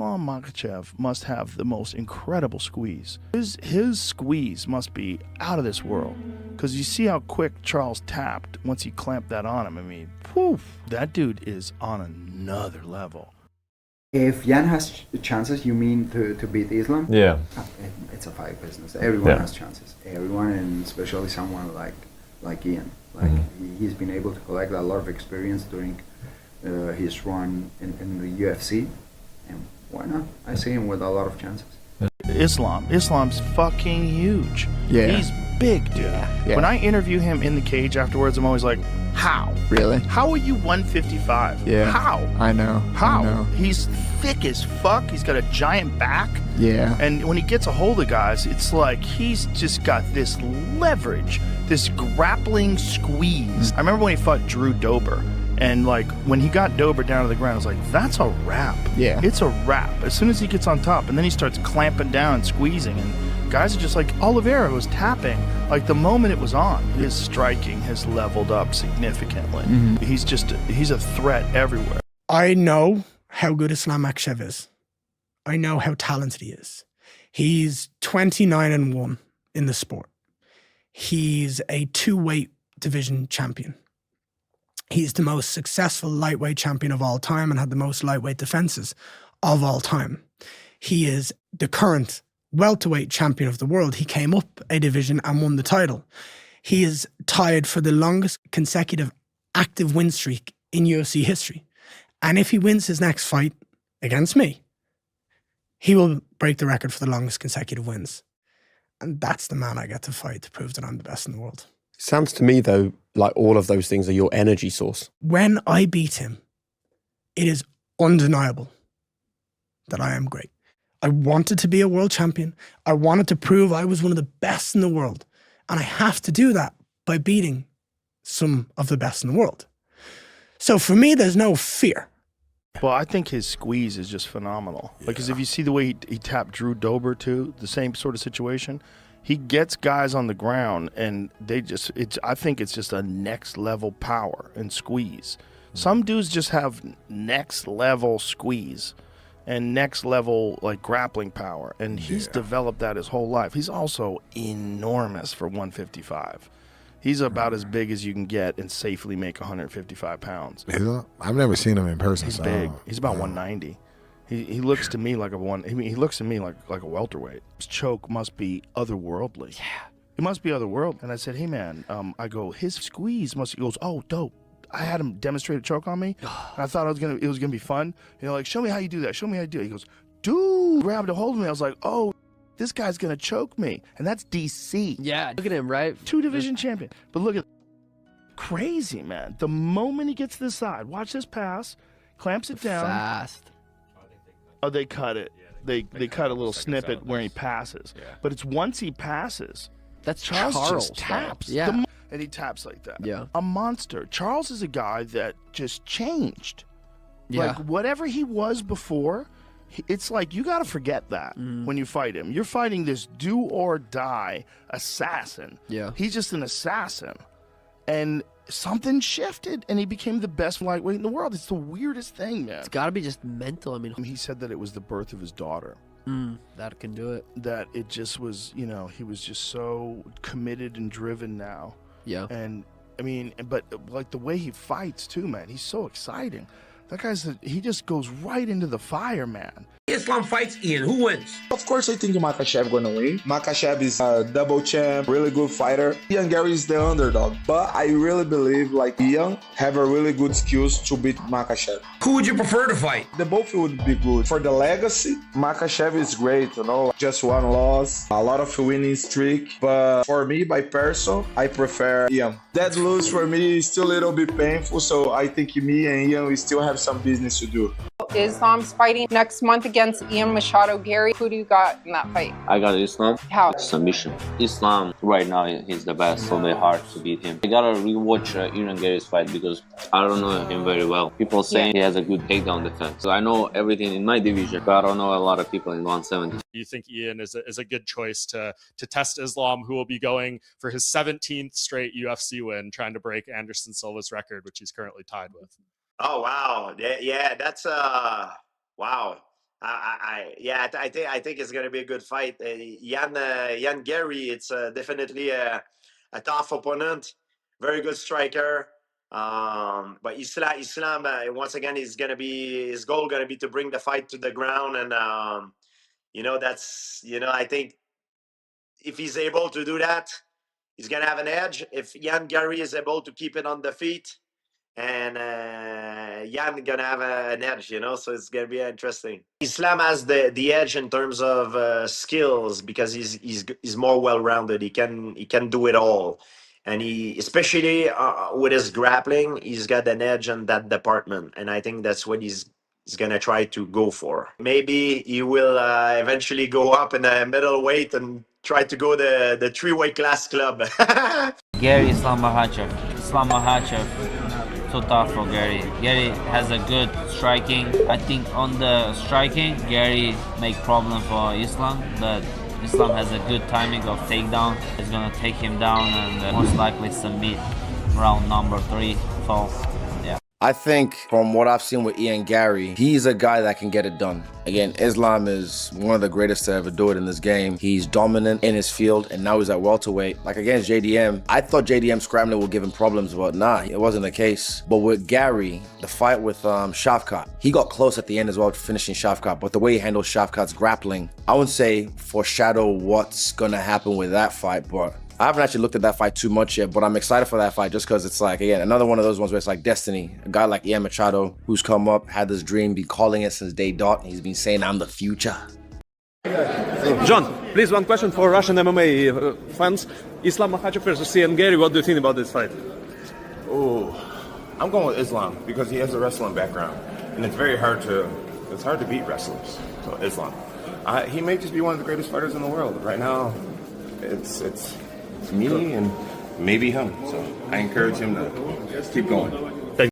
Islam Makhachev must have the most incredible squeeze. His squeeze must be out of this world. Because you see how quick Charles tapped once he clamped that on him. I mean, poof, that dude is on another level. If Jan has chances, you mean to beat Islam? Yeah. It's a fight business. Everyone has chances. Everyone, and especially someone like Ian. Like he's been able to collect a lot of experience during his run in the UFC, and why not? I see him with a lot of chances. Islam's fucking huge. Yeah. He's big, dude. Yeah. When I interview him in the cage afterwards, I'm always like, how? Really? How are you 155? Yeah. How? I know. How? I know. He's thick as fuck. He's got a giant back. Yeah. And when he gets a hold of guys, it's like he's just got this leverage, this grappling squeeze. I remember when he fought Drew Dober. And like when he got Dober down to the ground, I was like, that's a wrap. Yeah. It's a wrap. As soon as he gets on top, and then he starts clamping down and squeezing, and guys are just like, Oliveira was tapping. Like the moment it was on, his striking has leveled up significantly. He's a threat everywhere. I know how good Islam Makhachev is. I know how talented he is. He's 29-1 in the sport. He's a 2-weight division champion. He's the most successful lightweight champion of all time and had the most lightweight defenses of all time. He is the current welterweight champion of the world. He came up a division and won the title. He is tied for the longest consecutive active win streak in UFC history. And if he wins his next fight against me, he will break the record for the longest consecutive wins. And that's the man I get to fight to prove that I'm the best in the world. Sounds to me, though, like all of those things are your energy source. When I beat him, it is undeniable that I am great. I wanted to be a world champion. I wanted to prove I was one of the best in the world. And I have to do that by beating some of the best in the world. So for me, there's no fear. Well, I think his squeeze is just phenomenal. Because if you see the way he tapped Drew Dober too, the same sort of situation, he gets guys on the ground and I think it's just a next level power and squeeze. Some dudes just have next level squeeze and next level like grappling power, and he's developed that his whole life. He's also enormous for 155. He's about as big as you can get and safely make 155 pounds. I've never seen him in person. He's big. He's about 190. He looks to me like he looks to me like a welterweight. His choke must be otherworldly. Yeah. It must be otherworldly. And I said, hey man, I go, his squeeze must, he goes, oh dope. I had him demonstrate a choke on me. And I thought it was gonna be fun. You know, like, show me how you do that. Show me how you do it. He goes, dude, grabbed a hold of me. I was like, oh, this guy's gonna choke me. And that's DC. Yeah, look at him, right? 2-division champion. But look at, crazy, man. The moment he gets to the side, watch this pass, clamps it down. Fast. Oh, they cut it. They cut a little snippet where he passes. Yeah. But it's once he passes. That's Charles just though. taps. Yeah. And he taps like that. Yeah. A monster. Charles is a guy that just changed. Yeah. Like whatever he was before, it's like you got to forget that when you fight him. You're fighting this do or die assassin. Yeah. He's just an assassin. And something shifted and he became the best lightweight in the world. It's the weirdest thing, man. It's got to be just mental. I mean, he said that it was the birth of his daughter. That can do it. That it just was, you know, he was just so committed and driven now. Yeah. And I mean, but like the way he fights too, man, he's so exciting. That he just goes right into the fire, man. Islam fights Ian. Who wins? Of course, I think Makhachev gonna win. Makhachev is a double champ, really good fighter. Ian Garry is the underdog, but I really believe like Ian have a really good skills to beat Makhachev. Who would you prefer to fight? The both would be good. For the legacy, Makhachev is great, you know, just one loss, a lot of winning streak. But for me, by person, I prefer Ian. That lose for me is still a little bit painful, so I think me and Ian, we still have some business to do. Islam's fighting next month against Ian Machado. Garry, who do you got in that fight? I got Islam. How? Submission. Islam right now he's the best, so it's hard to beat him. I gotta rewatch Ian Garry's fight because I don't know him very well. People saying he has a good takedown defense. So I know everything in my division, but I don't know a lot of people in 170. You think Ian is a good choice to test Islam, who will be going for his 17th straight UFC win, trying to break Anderson Silva's record, which he's currently tied with. Oh, wow. Yeah, that's, wow. I I think it's gonna be a good fight. Jan Garry, it's definitely a tough opponent, very good striker. But Islam once again is gonna be his goal gonna be to bring the fight to the ground, and that's I think if he's able to do that, he's gonna have an edge. If Jan Garry is able to keep it on the feet, and Jan gonna have an edge, so it's gonna be interesting. Islam has the edge in terms of skills because he's more well-rounded. He can do it all, and he especially with his grappling, he's got an edge in that department, and I think that's what he's gonna try to go for. Maybe he will eventually go up in the middleweight and try to go the three-weight class club. Garry, Islam Makhachev. Islam Makhachev, too tough for Garry. Garry has a good striking. I think on the striking, Garry make problem for Islam, but Islam has a good timing of takedown. He's gonna take him down and most likely submit round number 3, 4. Yeah. I think from what I've seen with Ian Garry, he's a guy that can get it done. Again, Islam is one of the greatest to ever do it in this game. He's dominant in his field, and now he's at welterweight. Like against JDM, I thought JDM scrambling would give him problems, but nah, it wasn't the case. But with Garry, the fight with Shavkat, he got close at the end as well to finishing Shavkat, but the way he handled Shavkat's grappling, I wouldn't say foreshadow what's gonna happen with that fight, but I haven't actually looked at that fight too much yet, but I'm excited for that fight just because it's like, again, another one of those ones where it's like destiny. A guy like Ian Machado, who's come up, had this dream, been calling it since day dot. He's been saying, I'm the future. John, please, one question for Russian MMA fans. Islam Makhachev versus Ian Garry, what do you think about this fight? Oh, I'm going with Islam because he has a wrestling background, and it's hard to beat wrestlers. So Islam. He may just be one of the greatest fighters in the world. Right now, it's me and maybe him. So I encourage him to keep going.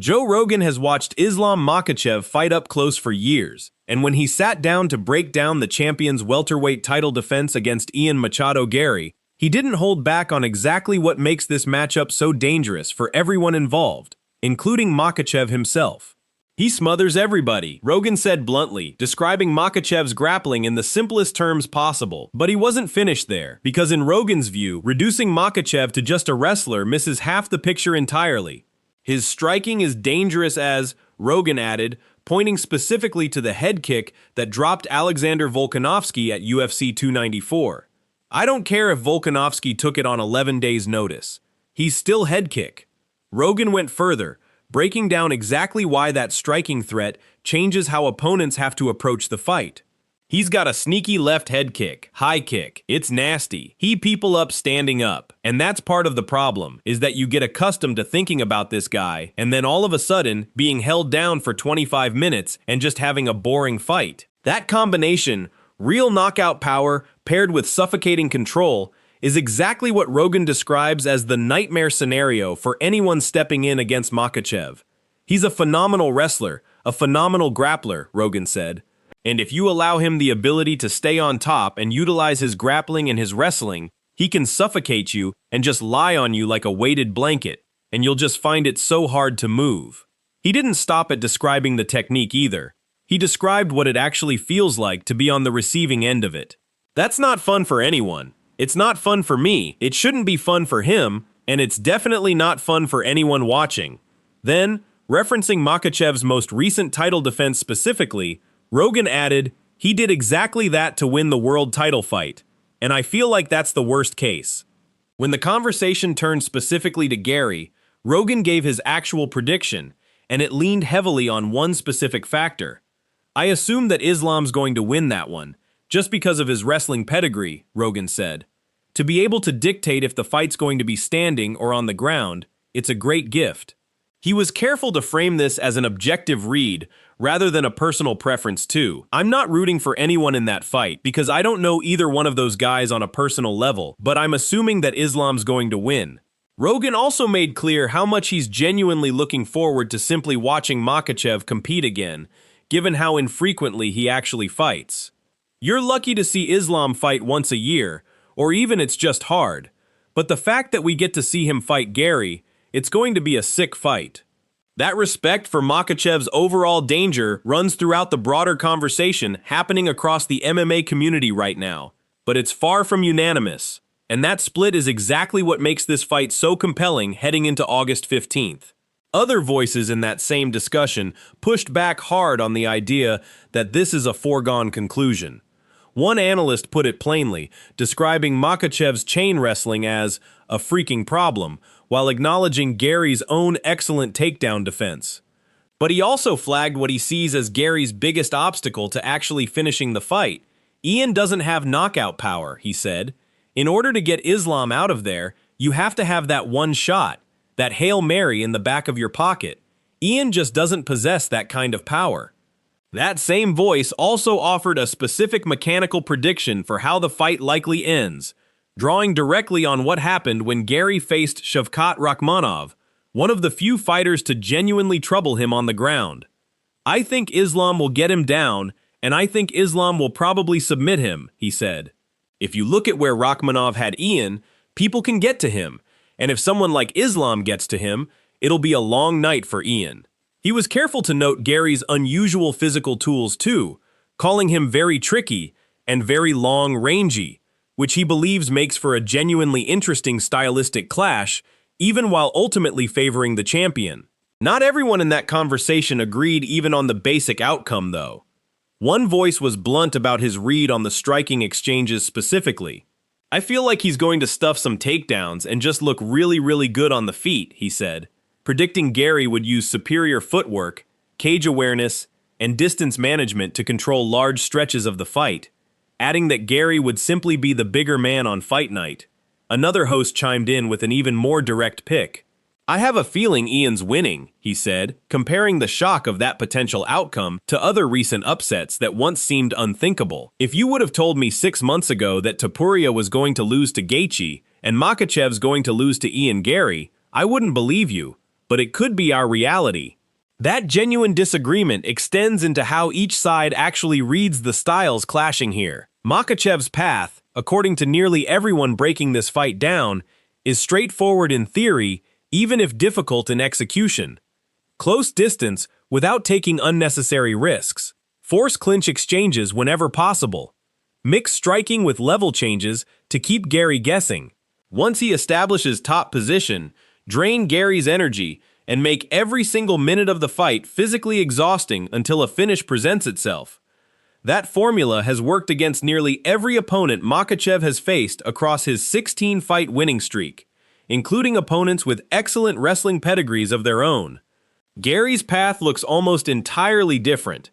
Joe Rogan has watched Islam Makhachev fight up close for years, and when he sat down to break down the champion's welterweight title defense against Ian Machado Garry, he didn't hold back on exactly what makes this matchup so dangerous for everyone involved, including Makhachev himself. He smothers everybody, Rogan said bluntly, describing Makhachev's grappling in the simplest terms possible. But he wasn't finished there, because in Rogan's view, reducing Makhachev to just a wrestler misses half the picture entirely. His striking is dangerous as, Rogan added, pointing specifically to the head kick that dropped Alexander Volkanovski at UFC 294. I don't care if Volkanovski took it on 11 days' notice. He's still head kick. Rogan went further, breaking down exactly why that striking threat changes how opponents have to approach the fight. He's got a sneaky left head kick, high kick. It's nasty. He people up standing up. And that's part of the problem, is that you get accustomed to thinking about this guy, and then all of a sudden, being held down for 25 minutes and just having a boring fight. That combination, real knockout power paired with suffocating control, is exactly what Rogan describes as the nightmare scenario for anyone stepping in against Makhachev. He's a phenomenal wrestler, a phenomenal grappler, Rogan said. And if you allow him the ability to stay on top and utilize his grappling and his wrestling, he can suffocate you and just lie on you like a weighted blanket, and you'll just find it so hard to move. He didn't stop at describing the technique either. He described what it actually feels like to be on the receiving end of it. That's not fun for anyone. It's not fun for me, it shouldn't be fun for him, and it's definitely not fun for anyone watching. Then, referencing Makhachev's most recent title defense specifically, Rogan added, he did exactly that to win the world title fight, and I feel like that's the worst case. When the conversation turned specifically to Garry, Rogan gave his actual prediction, and it leaned heavily on one specific factor. I assume that Islam's going to win that one, just because of his wrestling pedigree, Rogan said. To be able to dictate if the fight's going to be standing or on the ground, it's a great gift. He was careful to frame this as an objective read, rather than a personal preference too. I'm not rooting for anyone in that fight, because I don't know either one of those guys on a personal level, but I'm assuming that Islam's going to win. Rogan also made clear how much he's genuinely looking forward to simply watching Makhachev compete again, given how infrequently he actually fights. You're lucky to see Islam fight once a year, or even it's just hard. But the fact that we get to see him fight Garry, it's going to be a sick fight. That respect for Makhachev's overall danger runs throughout the broader conversation happening across the MMA community right now, but it's far from unanimous, and that split is exactly what makes this fight so compelling heading into August 15th. Other voices in that same discussion pushed back hard on the idea that this is a foregone conclusion. One analyst put it plainly, describing Makhachev's chain wrestling as a freaking problem, while acknowledging Garry's own excellent takedown defense. But he also flagged what he sees as Garry's biggest obstacle to actually finishing the fight. Ian doesn't have knockout power, he said. In order to get Islam out of there, you have to have that one shot, that Hail Mary in the back of your pocket. Ian just doesn't possess that kind of power. That same voice also offered a specific mechanical prediction for how the fight likely ends, drawing directly on what happened when Garry faced Shavkat Rakhmonov, one of the few fighters to genuinely trouble him on the ground. I think Islam will get him down, and I think Islam will probably submit him, he said. If you look at where Rakhmonov had Ian, people can get to him, and if someone like Islam gets to him, it'll be a long night for Ian. He was careful to note Garry's unusual physical tools too, calling him very tricky and very long-rangey, which he believes makes for a genuinely interesting stylistic clash, even while ultimately favoring the champion. Not everyone in that conversation agreed even on the basic outcome, though. One voice was blunt about his read on the striking exchanges specifically. I feel like he's going to stuff some takedowns and just look really, really good on the feet, he said, predicting Garry would use superior footwork, cage awareness, and distance management to control large stretches of the fight, adding that Garry would simply be the bigger man on fight night. Another host chimed in with an even more direct pick. I have a feeling Ian's winning, he said, comparing the shock of that potential outcome to other recent upsets that once seemed unthinkable. If you would have told me 6 months ago that Topuria was going to lose to Gaethje and Makhachev's going to lose to Ian Garry, I wouldn't believe you, but it could be our reality. That genuine disagreement extends into how each side actually reads the styles clashing here. Makhachev's path, according to nearly everyone breaking this fight down, is straightforward in theory, even if difficult in execution. Close distance without taking unnecessary risks. Force clinch exchanges whenever possible. Mix striking with level changes to keep Garry guessing. Once he establishes top position, drain Garry's energy and make every single minute of the fight physically exhausting until a finish presents itself. That formula has worked against nearly every opponent Makhachev has faced across his 16-fight winning streak, including opponents with excellent wrestling pedigrees of their own. Garry's path looks almost entirely different,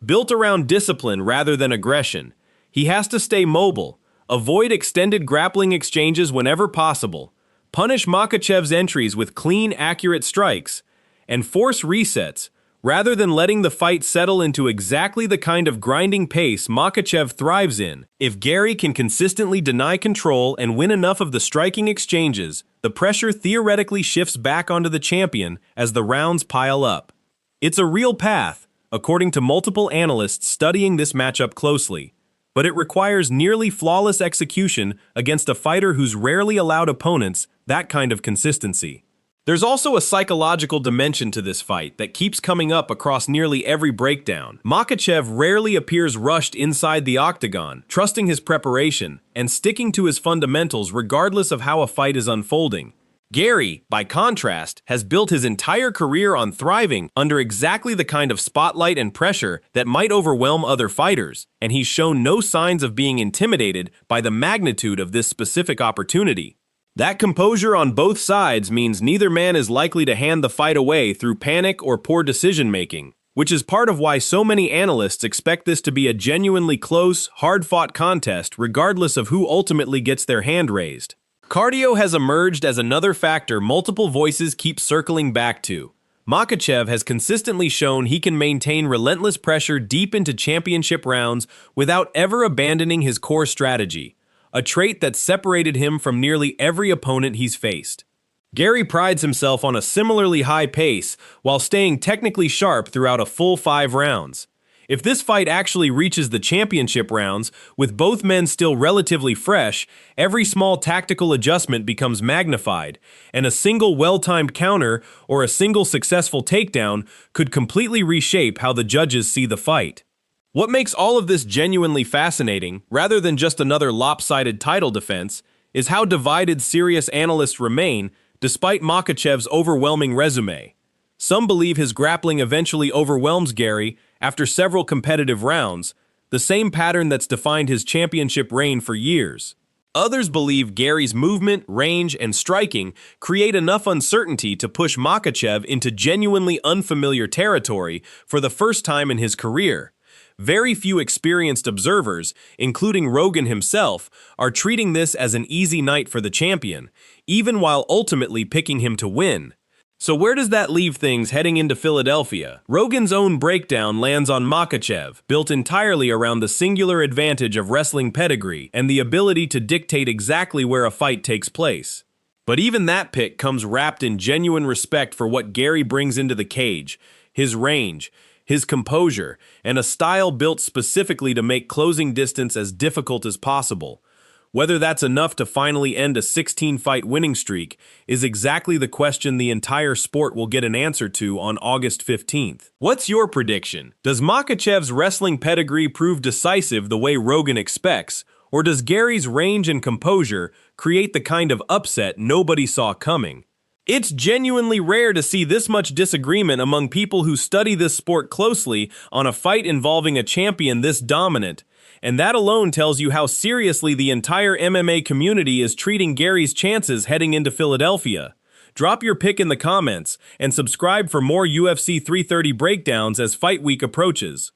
built around discipline rather than aggression. He has to stay mobile, avoid extended grappling exchanges whenever possible, punish Makhachev's entries with clean, accurate strikes, and force resets, rather than letting the fight settle into exactly the kind of grinding pace Makhachev thrives in. If Garry can consistently deny control and win enough of the striking exchanges, the pressure theoretically shifts back onto the champion as the rounds pile up. It's a real path, according to multiple analysts studying this matchup closely, but it requires nearly flawless execution against a fighter who's rarely allowed opponents that kind of consistency. There's also a psychological dimension to this fight that keeps coming up across nearly every breakdown. Makhachev rarely appears rushed inside the octagon, trusting his preparation and sticking to his fundamentals regardless of how a fight is unfolding. Garry, by contrast, has built his entire career on thriving under exactly the kind of spotlight and pressure that might overwhelm other fighters, and he's shown no signs of being intimidated by the magnitude of this specific opportunity. That composure on both sides means neither man is likely to hand the fight away through panic or poor decision-making, which is part of why so many analysts expect this to be a genuinely close, hard-fought contest regardless of who ultimately gets their hand raised. Cardio has emerged as another factor multiple voices keep circling back to. Makhachev has consistently shown he can maintain relentless pressure deep into championship rounds without ever abandoning his core strategy, a trait that separated him from nearly every opponent he's faced. Garry prides himself on a similarly high pace while staying technically sharp throughout a full 5 rounds. If this fight actually reaches the championship rounds, with both men still relatively fresh, every small tactical adjustment becomes magnified, and a single well-timed counter or a single successful takedown could completely reshape how the judges see the fight. What makes all of this genuinely fascinating, rather than just another lopsided title defense, is how divided serious analysts remain despite Makhachev's overwhelming resume. Some believe his grappling eventually overwhelms Garry after several competitive rounds, the same pattern that's defined his championship reign for years. Others believe Garry's movement, range, and striking create enough uncertainty to push Makhachev into genuinely unfamiliar territory for the first time in his career. Very few experienced observers, including Rogan himself, are treating this as an easy night for the champion, even while ultimately picking him to win. So where does that leave things heading into Philadelphia? Rogan's own breakdown lands on Makhachev, built entirely around the singular advantage of wrestling pedigree and the ability to dictate exactly where a fight takes place. But even that pick comes wrapped in genuine respect for what Garry brings into the cage, his range, his composure, and a style built specifically to make closing distance as difficult as possible. Whether that's enough to finally end a 16-fight winning streak is exactly the question the entire sport will get an answer to on August 15th. What's your prediction? Does Makhachev's wrestling pedigree prove decisive the way Rogan expects, or does Garry's range and composure create the kind of upset nobody saw coming? It's genuinely rare to see this much disagreement among people who study this sport closely on a fight involving a champion this dominant, and that alone tells you how seriously the entire MMA community is treating Garry's chances heading into Philadelphia. Drop your pick in the comments, and subscribe for more UFC 330 breakdowns as Fight Week approaches.